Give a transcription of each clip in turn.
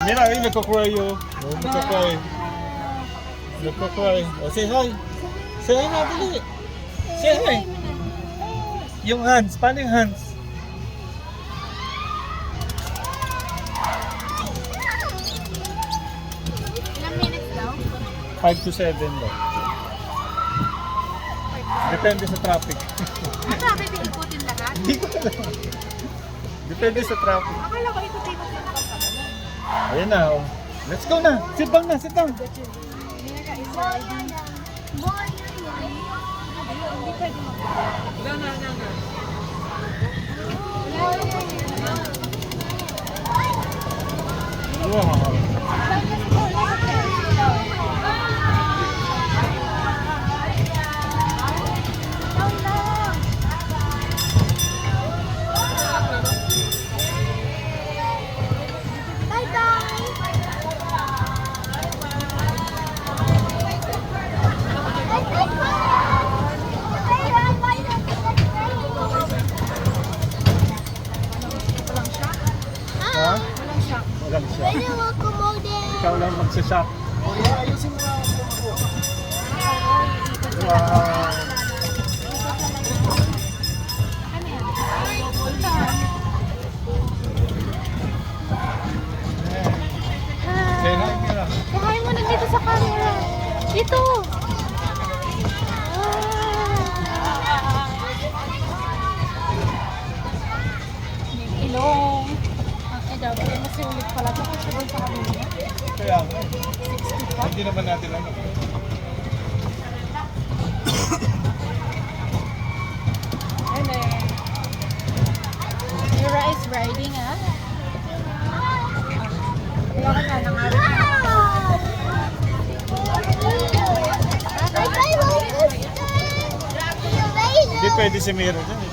Mira, ay, nagkakry yun. Oh, nagkakry. Nagkakry. Oh, say hi. Say hi na, dali. Say hi. Yung hands. Paano yung hands? Ilang minutes daw? 5 to 7 daw. Depende sa traffic. Sabi, ikutin lahat? Hindi ko alam. Depende sa traffic. Akala ko ikutin mo sa pagkakala. Ayan na, oh. Let's go na. Sit down na, sit down. Mira is riding. Hindi pwede mag- Wow. Ha? Walang shock. Walang siya. Ikaw lang magsashop. Wow. Say hi, Mira. Kuhain mo na dito sa camera. Dito! Ilong. Ang daw, mas ulit pala. Tapos siya doon sa kanina. Kaya nga. Hindi naman natin ano. And then, Mira is riding, ah. Kaya ka na, nangarap. Hindi pwede si Mira dyan eh.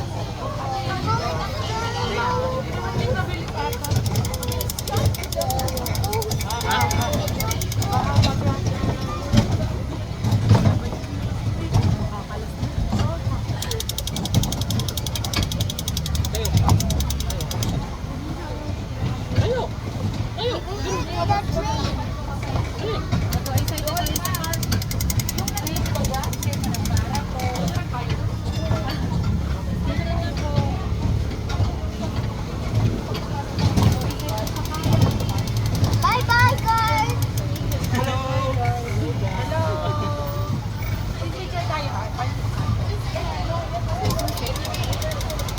Bye-bye, guys!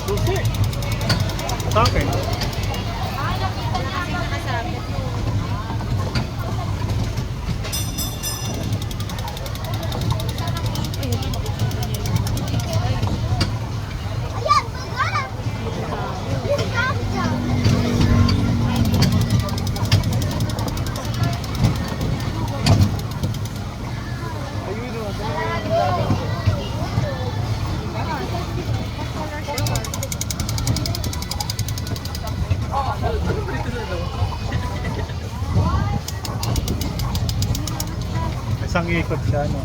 Susi. Sa akin. Ayan, maghanap! Yung camera. Isang ikot siya, no?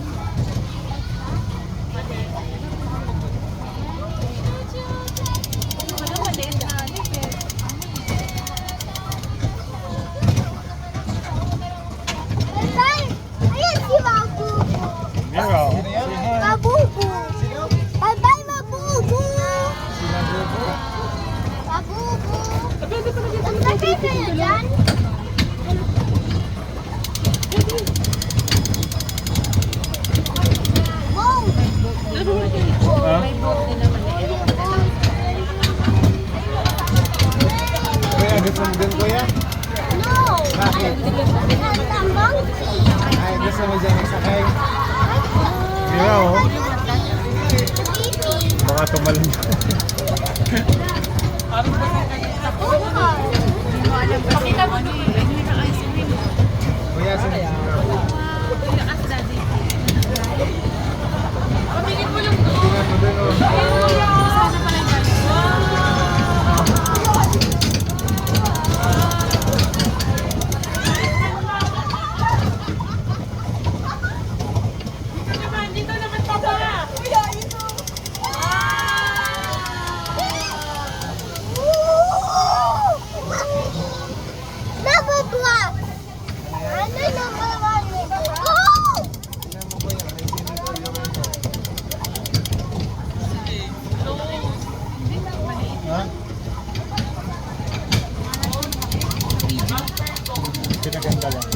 Bye-bye! Ayan si Mabubu! Mira, say hi. Mabubu! Bye-bye, Mabubu! Mabubu! Naglagay kayo dyan? Wow! Ha? Kuya, gusto mo din kuya? No! Bakit? It's a monkey! Ay, gusto mo dyan magsakay? Mira, oh. Baby! Baka tumalon. Pakita mo doon. Kuya, sino? Pamingin mo lang doon. Tingnan mo dun, oh. Sana pala yung dito naman papa. Nabu! Pinaganda lang.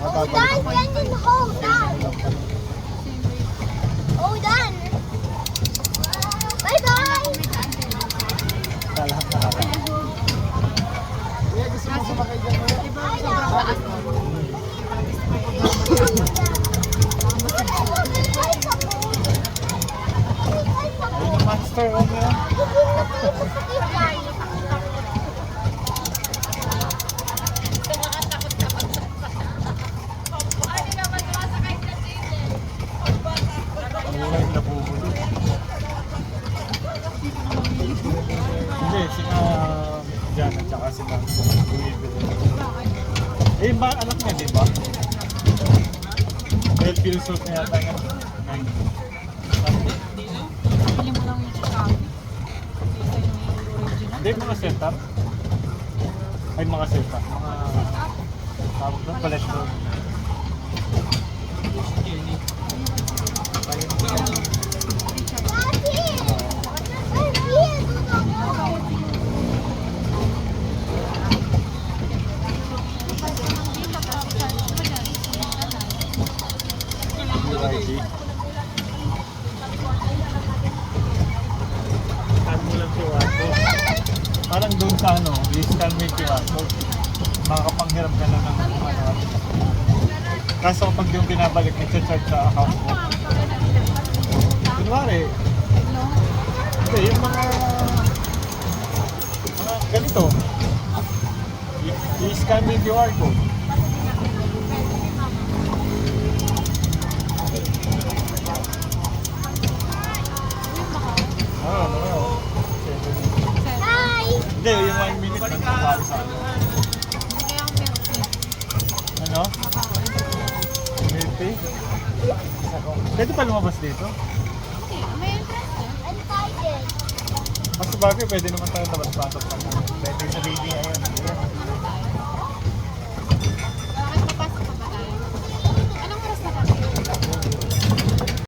Oh, Mababalik. Dan, yan yung hold on. Hold on. Bye-bye. Sa lahat na kaka. Kuya, gusto mo sumakay dyan kuya? Ayun yung monster oh mo. Mura yung nabubulot. Hindi, sina Jan at saka sina bumibili. Eh, ba anak niya, di ba? Dahil pilsot niya yata nga. Bili mo lang yung Chicago. Ito yung original. Hindi, mga setup. Ay, mga setup. Mga tawag doon, collector. ID. Scan mo lang si Wato. Parang doon sa ano, i-scan mo yung QR code. Makakapanghiram ka na ng ano. Kaso kapag yung binabalik, nag-charge sa account mo. Kunwari, hindi, yung mga ganito. I-scan mo yung QR code. Oo. Hi. Hindi, yung 1 minute lang para sa ano. Kaya ang milk tea. Ano? Milk tea? Pwede pa lumabas dito? Okay, may entrance eh. I'm tired. Mas bagay, pwede naman tayo labas-labas.